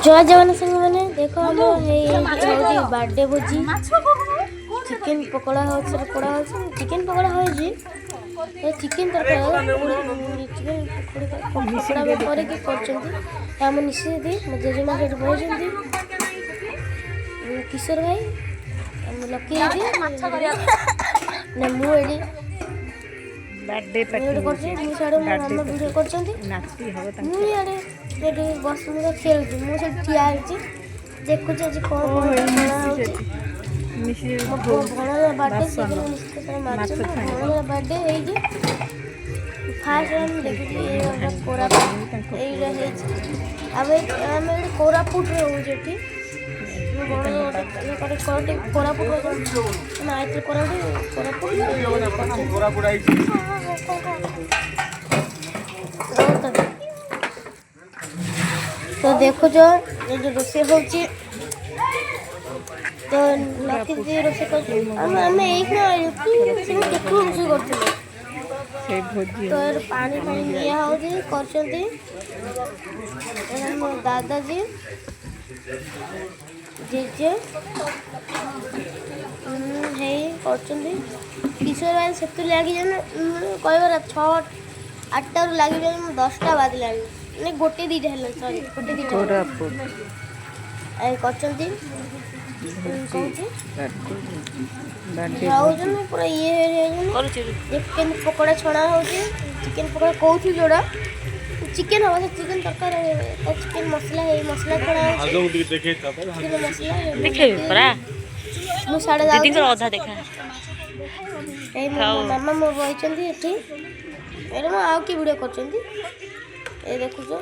जय जवान संग मैंने देखो हम बर्थडे भोजी चिकेन पकोड़ा हो पकोड़ा हो चिकेन पकोड़ा हो चिकेन तरकारी चिकेन पकोड़ा करे कि करछंती हम निश्चित मो जेजेमा से बोलछंती किशोर भाई हम लकी ना मु एडी बर्थडे पार्टी करछे मु साडो मामा वीडियो करछंती नाचती हो तक मु यारे एडी बस में खेलती मु से ठिया आइची देखु जे कोन बना होची मिशी भणा बर्थडे से निश्चित माछ भणा बर्थडे हे जे फास्ट हम देखि कोरा ए रहे अबे हम कोरापुट रे हो जेठी कोरापुट ना आइते कोरापुट आइची तो देखो जो ये जो रोसे होची तो लकी जी रोसे कर हम एक ना से केकु रोसे करथले से भोजी तो पानी पानी दिया हो जी करछंती हम दादाजी जेजे हे करछंती किशोर भाई सेतु लागी जन कहबरा 6-8 टा लागी जन 10 टा बाजलानी ने गोटे दीटा हेलो सॉरी गोटे दीटा कोरापुट ए करछंती कहूची बर्थडे राउजन पूरा ये करूची चिकेन पकोड़ा छणा होची चिकेन पकोड़ा कहूची जोड़ा चिकेन हो चिकेन तरकारी चिकेन मसाला है मसाला छणा आजो देखे था मसाला देखे परा मु साडे दीदी को आधा देखा ए मामा मो बइचंती एठी एरे आ की वीडियो करचंती ए देखु जो